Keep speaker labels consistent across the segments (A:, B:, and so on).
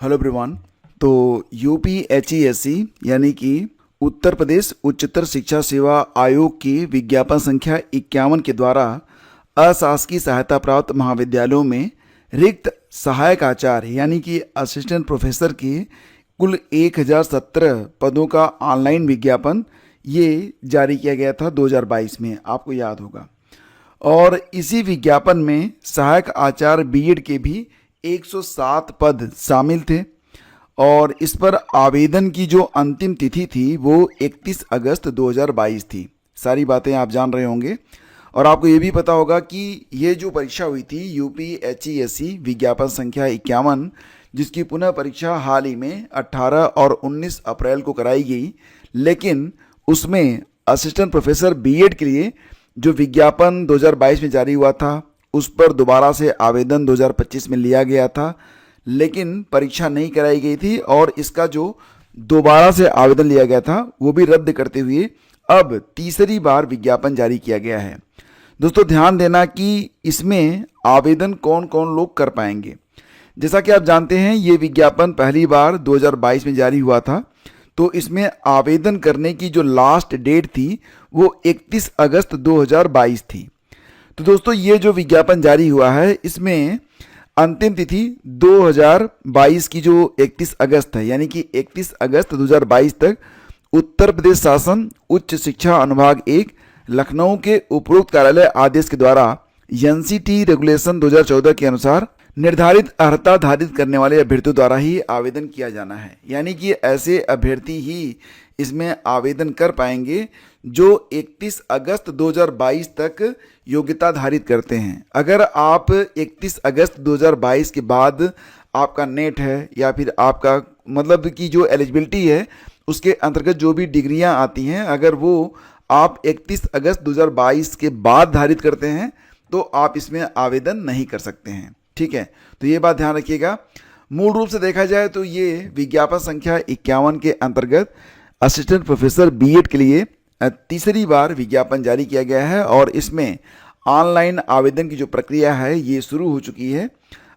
A: Hello everyone. तो यूपीएचईएससी यानी कि उत्तर प्रदेश उच्चतर शिक्षा सेवा आयोग की विज्ञापन संख्या 51 के द्वारा अशासकीय सहायता प्राप्त महाविद्यालयों में रिक्त सहायक आचार्य यानी कि असिस्टेंट प्रोफेसर की कुल 1017 पदों का ऑनलाइन विज्ञापन ये जारी किया गया था 2022 में, आपको याद होगा। और इसी विज्ञापन में सहायक आचार्य बीएड के भी 107 पद शामिल थे और इस पर आवेदन की जो अंतिम तिथि थी वो 31 अगस्त 2022 थी। सारी बातें आप जान रहे होंगे और आपको ये भी पता होगा कि ये जो परीक्षा हुई थी यूपीएचईएससी विज्ञापन संख्या 51, जिसकी पुनः परीक्षा हाल ही में 18 और 19 अप्रैल को कराई गई, लेकिन उसमें असिस्टेंट प्रोफेसर बीएड के लिए जो विज्ञापन 2022 में जारी हुआ था उस पर दोबारा से आवेदन 2025 में लिया गया था, लेकिन परीक्षा नहीं कराई गई थी और इसका जो दोबारा से आवेदन लिया गया था वो भी रद्द करते हुए अब तीसरी बार विज्ञापन जारी किया गया है। दोस्तों ध्यान देना कि इसमें आवेदन कौन कौन लोग कर पाएंगे। जैसा कि आप जानते हैं ये विज्ञापन पहली बार 2022 में जारी हुआ था, तो इसमें आवेदन करने की जो लास्ट डेट थी वो 31 अगस्त 2022 थी। तो दोस्तों ये जो विज्ञापन जारी हुआ है इसमें अंतिम तिथि 2022 की जो 31 अगस्त है, यानी कि 31 अगस्त 2022 तक उत्तर प्रदेश शासन उच्च शिक्षा अनुभाग 1 लखनऊ के उपरोक्त कार्यालय आदेश के द्वारा एनसीटी रेगुलेशन 2014 के अनुसार निर्धारित अर्हता धारित करने वाले अभ्यर्थियों द्वारा ही आवेदन किया जाना है। यानी कि ऐसे अभ्यर्थी ही इसमें आवेदन कर पाएंगे जो 31 अगस्त 2022 तक योग्यता धारित करते हैं। अगर आप 31 अगस्त 2022 के बाद आपका नेट है या फिर आपका मतलब कि जो एलिजिबिलिटी है उसके अंतर्गत जो भी डिग्रियां आती हैं, अगर वो आप 31 अगस्त 2022 के बाद धारित करते हैं तो आप इसमें आवेदन नहीं कर सकते हैं। ठीक है, तो ये बात ध्यान रखिएगा। मूल रूप से देखा जाए तो ये विज्ञापन संख्या 51 के अंतर्गत असिस्टेंट प्रोफेसर बीएड के लिए तीसरी बार विज्ञापन जारी किया गया है और इसमें ऑनलाइन आवेदन की जो प्रक्रिया है ये शुरू हो चुकी है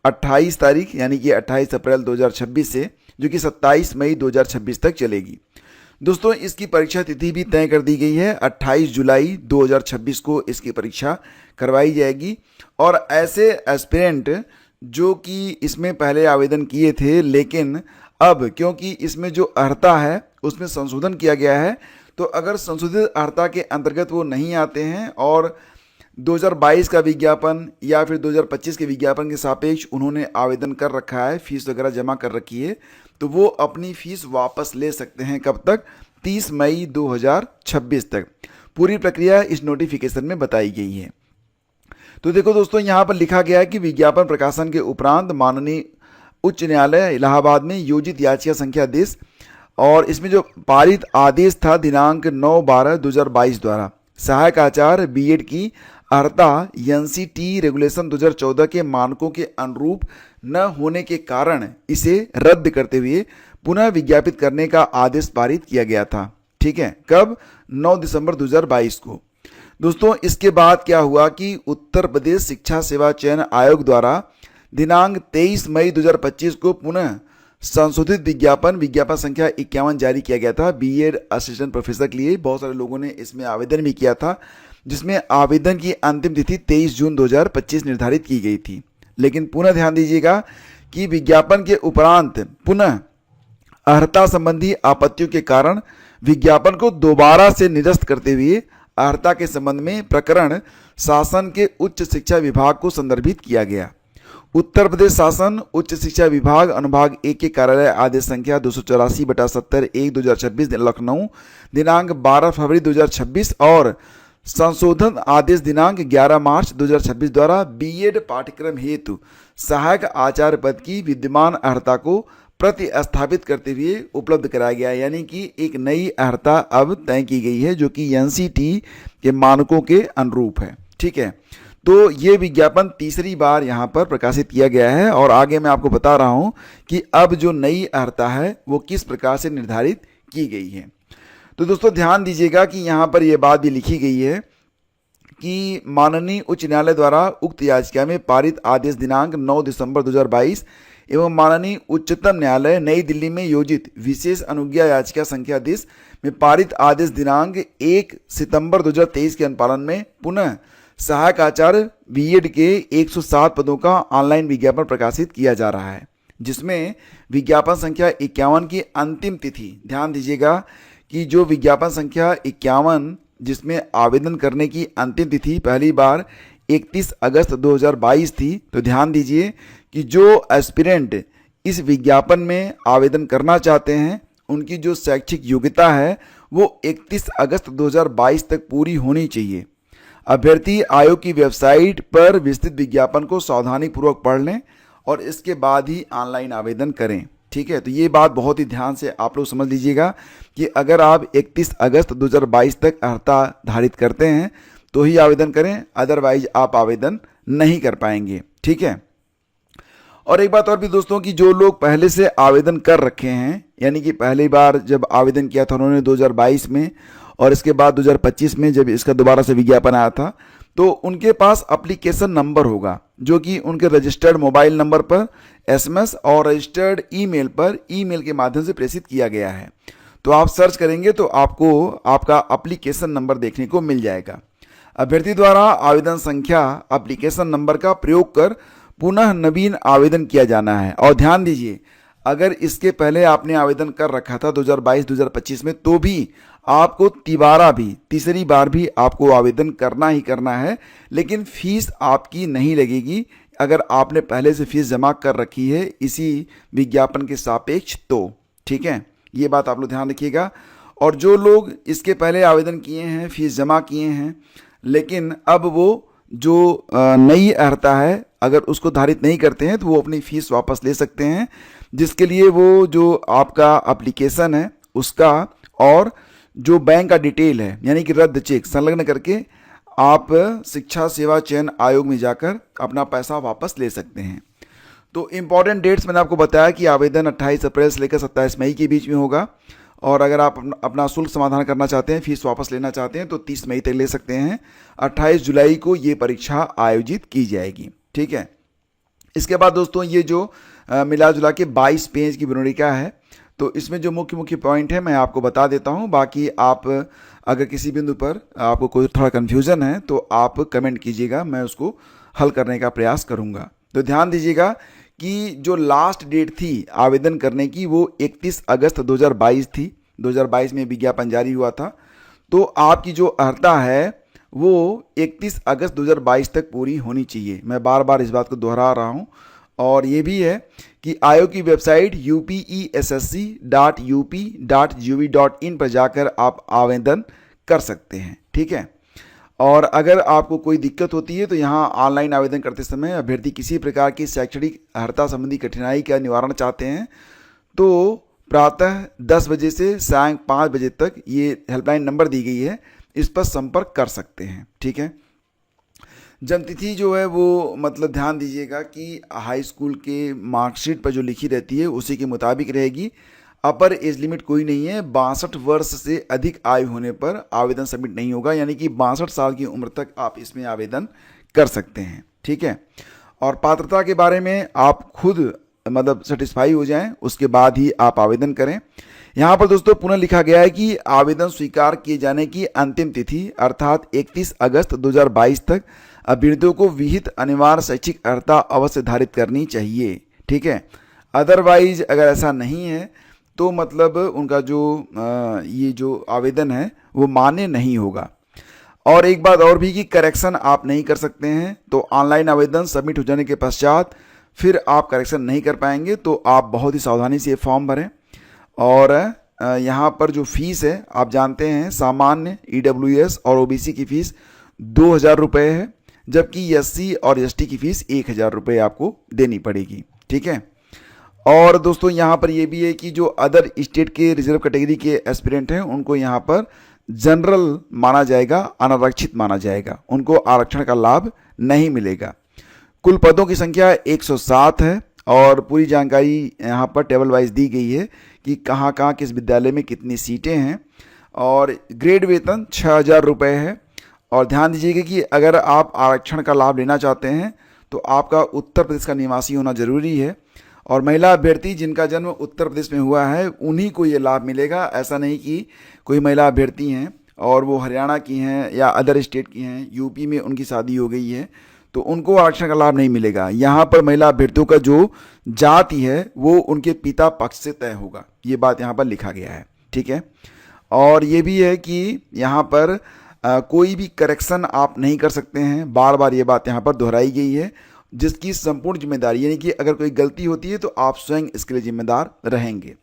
A: 28 तारीख यानी कि 28 अप्रैल 2026 से, जो कि 27 मई 2026 तक चलेगी। दोस्तों इसकी परीक्षा तिथि भी तय कर दी गई है, 28 जुलाई 2026 को इसकी परीक्षा करवाई जाएगी। और ऐसे एस्पिरेंट जो कि इसमें पहले आवेदन किए थे लेकिन अब क्योंकि इसमें जो अर्हता है उसमें संशोधन किया गया है, तो अगर संशोधित अर्हता के अंतर्गत वो नहीं आते हैं और 2022 का विज्ञापन या फिर 2025 के विज्ञापन के सापेक्ष उन्होंने आवेदन कर रखा है, फीस वगैरह जमा कर रखी है, तो वो अपनी फीस वापस ले सकते हैं। कब तक? 30 मई 2026 तक। पूरी प्रक्रिया इस नोटिफिकेशन में बताई गई है। तो देखो दोस्तों यहाँ पर लिखा गया है कि विज्ञापन प्रकाशन के उपरांत माननीय उच्च न्यायालय इलाहाबाद में योजित याचिका संख्या आदेश और इसमें जो पारित आदेश था दिनांक 9/12/2022 द्वारा सहायक आचार्य बीएड की अर्हता एनसीटी रेगुलेशन 2014 के मानकों के अनुरूप न होने के कारण इसे रद्द करते हुए पुनः विज्ञापित करने का आदेश पारित किया गया था। ठीक है, कब? 9 दिसंबर 2022 को। दोस्तों इसके बाद क्या हुआ कि उत्तर प्रदेश शिक्षा सेवा चयन आयोग द्वारा दिनांक 23 मई 2025 को पुनः संशोधित विज्ञापन संख्या 51 जारी किया गया था बीएड असिस्टेंट प्रोफेसर के लिए। बहुत सारे लोगों ने इसमें आवेदन भी किया था, जिसमें आवेदन की अंतिम तिथि 23 जून 2025 निर्धारित की गई थी। लेकिन पुनः ध्यान दीजिएगा कि विज्ञापन के उपरांत पुनः अर्हता संबंधी आपत्तियों के कारण विज्ञापन को दोबारा से निरस्त करते हुए अर्हता के संबंध में प्रकरण शासन के उच्च शिक्षा विभाग को संदर्भित किया गया। उत्तर प्रदेश शासन उच्च शिक्षा विभाग अनुभाग 1 के कार्यालय आदेश संख्या 284/7/1/2026 लखनऊ दिनांक 12 फरवरी 2026 और संशोधन आदेश दिनांक 11 मार्च 2026 द्वारा बीएड पाठ्यक्रम हेतु सहायक आचार्य पद की विद्यमान अर्हता को प्रतिस्थापित करते हुए उपलब्ध कराया गया। यानी कि एक नई अर्हता अब तय की गई है जो कि एनसीटी के मानकों के अनुरूप है। ठीक है, तो ये विज्ञापन तीसरी बार यहाँ पर प्रकाशित किया गया है और आगे मैं आपको बता रहा हूँ कि अब जो नई अर्हता है वो किस प्रकार से निर्धारित की गई है। तो दोस्तों ध्यान दीजिएगा कि यहाँ पर यह बात भी लिखी गई है कि माननीय उच्च न्यायालय द्वारा उक्त याचिका में पारित आदेश दिनांक 9 दिसंबर 2022 एवं माननीय उच्चतम न्यायालय नई दिल्ली में योजित विशेष अनुज्ञा याचिका संख्या 10 में पारित आदेश दिनांक 1 सितंबर 2023 के अनुपालन में पुनः सहायक आचार्य बीएड के 107 पदों का ऑनलाइन विज्ञापन प्रकाशित किया जा रहा है, जिसमें विज्ञापन संख्या 51 की अंतिम तिथि, ध्यान दीजिएगा कि जो विज्ञापन संख्या 51 जिसमें आवेदन करने की अंतिम तिथि पहली बार 31 अगस्त 2022 थी, तो ध्यान दीजिए कि जो एस्पिरेंट इस विज्ञापन में आवेदन करना चाहते हैं उनकी जो शैक्षिक योग्यता है वो 31 अगस्त 2022 तक पूरी होनी चाहिए। अभ्यर्थी आयोग की वेबसाइट पर विस्तृत विज्ञापन को सावधानीपूर्वक पढ़ लें और इसके बाद ही ऑनलाइन आवेदन करें। ठीक है, तो ये बात बहुत ही ध्यान से आप लोग समझ लीजिएगा कि अगर आप 31 अगस्त 2022 तक अर्हता धारित करते हैं तो ही आवेदन करें, अदरवाइज आप आवेदन नहीं कर पाएंगे। ठीक है, और एक बात और भी दोस्तों कि जो लोग पहले से आवेदन कर रखे हैं, यानी कि पहली बार जब आवेदन किया था उन्होंने 2022 में और इसके बाद 2025 में जब इसका दोबारा से विज्ञापन आया था, तो उनके पास एप्लीकेशन नंबर होगा जो कि उनके रजिस्टर्ड मोबाइल नंबर पर एसएमएस और रजिस्टर्ड ईमेल पर ईमेल के माध्यम से प्रेषित किया गया है। तो आप सर्च करेंगे तो आपको आपका एप्लीकेशन नंबर देखने को मिल जाएगा। अभ्यर्थी द्वारा आवेदन संख्या एप्लीकेशन नंबर का प्रयोग कर पुनः नवीन आवेदन किया जाना है। और ध्यान दीजिए, अगर इसके पहले आपने आवेदन कर रखा था 2022-2025 में, तो भी आपको तीसरी बार भी आपको आवेदन करना ही करना है, लेकिन फीस आपकी नहीं लगेगी अगर आपने पहले से फीस जमा कर रखी है इसी विज्ञापन के सापेक्ष तो। ठीक है, ये बात आप लोग ध्यान रखिएगा। और जो लोग इसके पहले आवेदन किए हैं, फीस जमा किए हैं, लेकिन अब वो जो नई अर्हता है अगर उसको धारित नहीं करते हैं तो वो अपनी फीस वापस ले सकते हैं, जिसके लिए वो जो आपका एप्लीकेशन है उसका और जो बैंक का डिटेल है यानी कि रद्द चेक संलग्न करके आप शिक्षा सेवा चयन आयोग में जाकर अपना पैसा वापस ले सकते हैं। तो इम्पॉर्टेंट डेट्स मैंने आपको बताया कि आवेदन 28 अप्रैल से लेकर 27 मई के बीच में होगा, और अगर आप अपना शुल्क समाधान करना चाहते हैं, फीस वापस लेना चाहते हैं तो 30 मई तक ले सकते हैं। 28 जुलाई को ये परीक्षा आयोजित की जाएगी। ठीक है, इसके बाद दोस्तों ये जो मिला जुला के 22 पेज की विवरणिका है, तो इसमें जो मुख्य मुख्य पॉइंट है मैं आपको बता देता हूं। बाकी आप अगर किसी बिंदु पर आपको कोई थोड़ा कन्फ्यूज़न है तो आप कमेंट कीजिएगा, मैं उसको हल करने का प्रयास करूंगा। तो ध्यान दीजिएगा कि जो लास्ट डेट थी आवेदन करने की वो 31 अगस्त 2022 थी। 2022 में विज्ञापन जारी हुआ था, तो आपकी जो अर्हता है वो 31 अगस्त 2022 तक पूरी होनी चाहिए। मैं बार बार इस बात को दोहरा रहा हूँ। और ये भी है कि आयोग की वेबसाइट upessc.up.gov.in पर जाकर आप आवेदन कर सकते हैं। ठीक है, और अगर आपको कोई दिक्कत होती है तो यहाँ ऑनलाइन आवेदन करते समय अभ्यर्थी किसी प्रकार की शैक्षणिक अर्हता संबंधी कठिनाई का निवारण चाहते हैं तो प्रातः 10 बजे से सायं 5 बजे तक ये हेल्पलाइन नंबर दी गई है, इस पर संपर्क कर सकते हैं। ठीक है, जन्मतिथि जो है वो मतलब ध्यान दीजिएगा कि हाई स्कूल के मार्कशीट पर जो लिखी रहती है उसी के मुताबिक रहेगी। अपर एज लिमिट कोई नहीं है, 62 वर्ष से अधिक आयु होने पर आवेदन सबमिट नहीं होगा, यानी कि 62 साल की उम्र तक आप इसमें आवेदन कर सकते हैं। ठीक है, और पात्रता के बारे में आप खुद मतलब सेटिस्फाई हो जाएं, उसके बाद ही आप आवेदन करें। यहाँ पर दोस्तों पुनः लिखा गया है कि आवेदन स्वीकार किए जाने की अंतिम तिथि अर्थात 31 अगस्त 2022 तक अभ्यर्थियों को विहित अनिवार्य शैक्षिक अर्हता अवश्य धारित करनी चाहिए। ठीक है, अदरवाइज अगर ऐसा नहीं है तो मतलब उनका जो ये जो आवेदन है वो मान्य नहीं होगा। और एक बात और भी कि करेक्शन आप नहीं कर सकते हैं, तो ऑनलाइन आवेदन सबमिट हो जाने के पश्चात फिर आप करेक्शन नहीं कर पाएंगे, तो आप बहुत ही सावधानी से ये फॉर्म भरें। और यहाँ पर जो फीस है आप जानते हैं, सामान्य EWS और OBC की फ़ीस 2000 रुपये है, जबकि SC और ST की फ़ीस 1000 रुपये आपको देनी पड़ेगी। ठीक है, और दोस्तों यहाँ पर ये भी है कि जो अदर स्टेट के रिजर्व कैटेगरी के एस्पिरेंट हैं उनको यहाँ पर जनरल माना जाएगा, अनारक्षित माना जाएगा, उनको आरक्षण का लाभ नहीं मिलेगा। कुल पदों की संख्या 107 है और पूरी जानकारी यहाँ पर टेबल वाइज दी गई है कि कहाँ कहाँ किस विद्यालय में कितनी सीटें हैं। और ग्रेड वेतन 6000 रुपये है। और ध्यान दीजिएगा कि अगर आप आरक्षण का लाभ लेना चाहते हैं तो आपका उत्तर प्रदेश का निवासी होना जरूरी है और महिला अभ्यर्थी जिनका जन्म उत्तर प्रदेश में हुआ है उन्हीं को ये लाभ मिलेगा। ऐसा नहीं कि कोई महिला अभ्यर्थी हैं और वो हरियाणा की हैं या अदर स्टेट की हैं, यूपी में उनकी शादी हो गई है तो उनको आरक्षण का लाभ नहीं मिलेगा। यहाँ पर महिला अभ्यर्थियों का जो जाति है वो उनके पिता पक्ष से तय होगा, ये बात यहाँ पर लिखा गया है। ठीक है, और ये भी है कि यहाँ पर कोई भी करेक्शन आप नहीं कर सकते हैं, बार बार ये बात यहाँ पर दोहराई गई है, जिसकी संपूर्ण जिम्मेदारी, यानी कि अगर कोई गलती होती है तो आप स्वयं इसके लिए जिम्मेदार रहेंगे।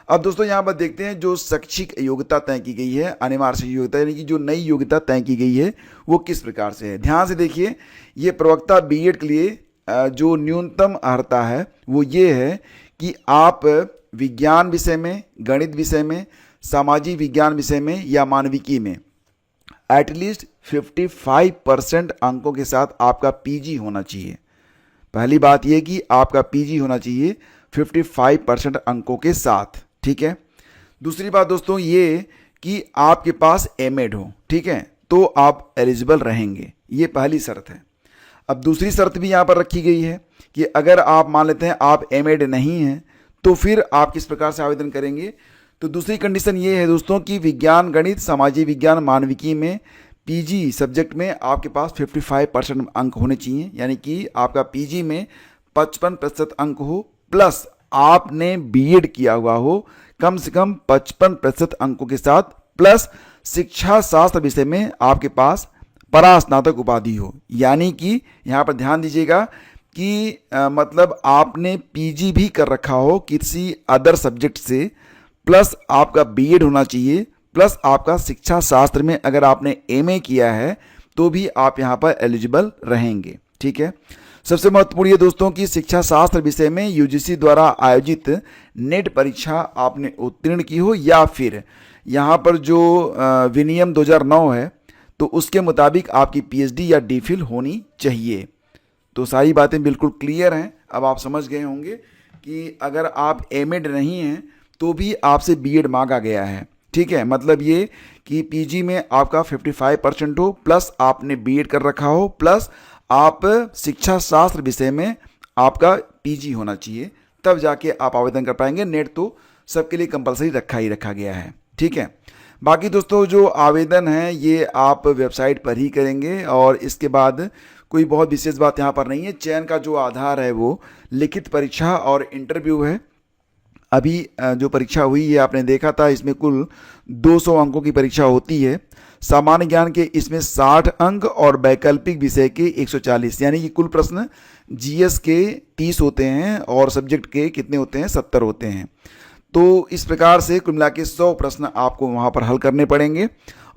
A: अब दोस्तों यहाँ पर देखते हैं जो शैक्षिक योग्यता तय की गई है, अनिवार्य योग्यता यानी कि जो नई योग्यता तय की गई है वो किस प्रकार से है। ध्यान से देखिए, ये प्रवक्ता बीएड के लिए जो न्यूनतम अर्हता है वो ये है कि आप विज्ञान विषय में, गणित विषय में, सामाजिक विज्ञान विषय में या मानविकी में एटलीस्ट 55% अंकों के साथ आपका पीजी होना चाहिए। पहली बात यह कि आपका पीजी होना चाहिए 55% अंकों के साथ। ठीक है, दूसरी बात दोस्तों ये कि आपके पास एमएड हो, ठीक है, तो आप एलिजिबल रहेंगे, ये पहली शर्त है। अब दूसरी शर्त भी यहाँ पर रखी गई है कि अगर आप मान लेते हैं आप एमएड नहीं हैं तो फिर आप किस प्रकार से आवेदन करेंगे। तो दूसरी कंडीशन ये है दोस्तों कि विज्ञान, गणित, सामाजिक विज्ञान, मानविकी में पीजी सब्जेक्ट में आपके पास 55% अंक होने चाहिए, यानी कि आपका पीजी में 55% अंक हो, प्लस आपने बीएड किया हुआ हो कम से कम 55% अंकों के साथ, प्लस शिक्षा शास्त्र विषय में आपके पास परास्नातक उपाधि हो। यानी कि यहाँ पर ध्यान दीजिएगा कि मतलब आपने पीजी भी कर रखा हो किसी अदर सब्जेक्ट से, प्लस आपका बीएड होना चाहिए, प्लस आपका शिक्षा शास्त्र में अगर आपने एमए किया है तो भी आप यहाँ पर एलिजिबल रहेंगे। ठीक है, सबसे महत्वपूर्ण ये दोस्तों कि शिक्षा शास्त्र विषय में यूजीसी द्वारा आयोजित नेट परीक्षा आपने उत्तीर्ण की हो, या फिर यहाँ पर जो विनियम 2009 है तो उसके मुताबिक आपकी पीएचडी या डीफिल होनी चाहिए। तो सारी बातें बिल्कुल क्लियर हैं, अब आप समझ गए होंगे कि अगर आप एमएड नहीं हैं तो भी आपसे बीएड मांगा गया है। ठीक है, मतलब ये कि पीजी में आपका 55% हो, प्लस आपने बीएड कर रखा हो, प्लस आप शिक्षा शास्त्र विषय में आपका पीजी होना चाहिए, तब जाके आप आवेदन कर पाएंगे। नेट तो सबके लिए कंपलसरी रखा गया है। ठीक है, बाकी दोस्तों जो आवेदन है ये आप वेबसाइट पर ही करेंगे और इसके बाद कोई बहुत विशेष बात यहाँ पर नहीं है। चयन का जो आधार है वो लिखित परीक्षा और इंटरव्यू है। अभी जो परीक्षा हुई है आपने देखा था, इसमें कुल 200 अंकों की परीक्षा होती है। सामान्य ज्ञान के इसमें 60 अंक और वैकल्पिक विषय के 140, यानी कि कुल प्रश्न जीएस के 30 होते हैं और सब्जेक्ट के कितने होते हैं, 70 होते हैं। तो इस प्रकार से कुल मिला के 100 प्रश्न आपको वहाँ पर हल करने पड़ेंगे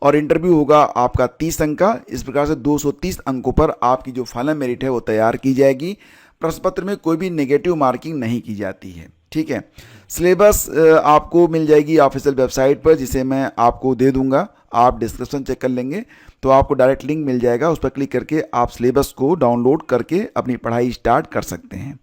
A: और इंटरव्यू होगा आपका 30 अंक का। इस प्रकार से 230 अंकों पर आपकी जो फाइनल मेरिट है वो तैयार की जाएगी। प्रश्न पत्र में कोई भी नेगेटिव मार्किंग नहीं की जाती है। ठीक है, सिलेबस आपको मिल जाएगी ऑफिशियल वेबसाइट पर, जिसे मैं आपको दे दूंगा। आप डिस्क्रिप्शन चेक कर लेंगे तो आपको डायरेक्ट लिंक मिल जाएगा, उस पर क्लिक करके आप सिलेबस को डाउनलोड करके अपनी पढ़ाई स्टार्ट कर सकते हैं।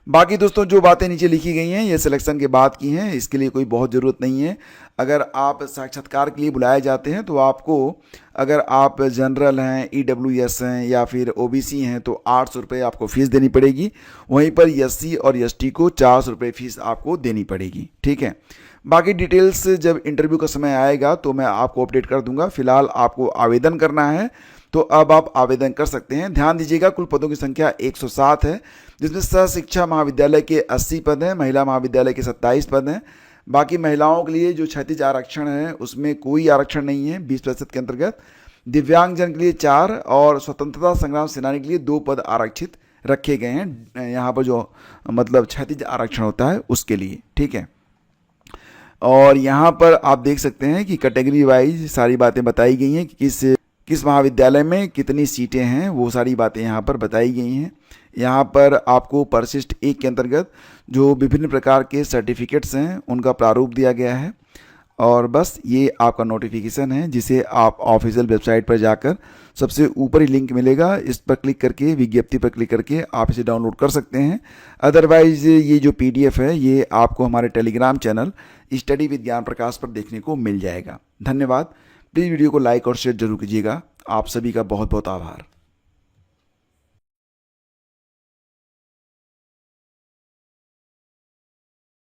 A: बाकी दोस्तों जो बातें नीचे लिखी गई हैं ये सिलेक्शन के बाद की हैं, इसके लिए कोई बहुत ज़रूरत नहीं है। अगर आप साक्षात्कार के लिए बुलाए जाते हैं तो आपको, अगर आप जनरल हैं, ईडब्ल्यूएस हैं या फिर ओबीसी हैं तो 800 रुपये आपको फ़ीस देनी पड़ेगी। वहीं पर एससी और एसटी को 400 रुपये फ़ीस आपको देनी पड़ेगी। ठीक है, बाकी डिटेल्स जब इंटरव्यू का समय आएगा तो मैं आपको अपडेट कर दूंगा। फिलहाल आपको आवेदन करना है तो अब आप आवेदन कर सकते हैं। ध्यान दीजिएगा कुल पदों की संख्या 107 है, जिसमें सह शिक्षा महाविद्यालय के 80 पद हैं, महिला महाविद्यालय के 27 पद हैं। बाकी महिलाओं के लिए जो 36 आरक्षण है उसमें कोई आरक्षण नहीं है 20% के अंतर्गत। दिव्यांगजन के लिए 4 और स्वतंत्रता संग्राम सेनानी के लिए 2 पद आरक्षित रखे गए हैं, यहाँ पर जो मतलब 36 आरक्षण होता है उसके लिए। ठीक है, और यहाँ पर आप देख सकते हैं कि कैटेगरी वाइज सारी बातें बताई गई हैं कि किस महाविद्यालय में कितनी सीटें हैं, वो सारी बातें यहाँ पर बताई गई हैं। यहाँ पर आपको परिशिष्ट 1 के अंतर्गत जो विभिन्न प्रकार के सर्टिफिकेट्स हैं उनका प्रारूप दिया गया है। और बस ये आपका नोटिफिकेशन है जिसे आप ऑफिशियल वेबसाइट पर जाकर सबसे ऊपर ही लिंक मिलेगा, इस पर क्लिक करके, विज्ञप्ति पर क्लिक करके आप इसे डाउनलोड कर सकते हैं। अदरवाइज ये जो पीडीएफ है ये आपको हमारे टेलीग्राम चैनल स्टडी विद ज्ञान प्रकाश पर देखने को मिल जाएगा। धन्यवाद। प्लीज़ वीडियो को लाइक और शेयर जरूर कीजिएगा। आप सभी का बहुत बहुत आभार।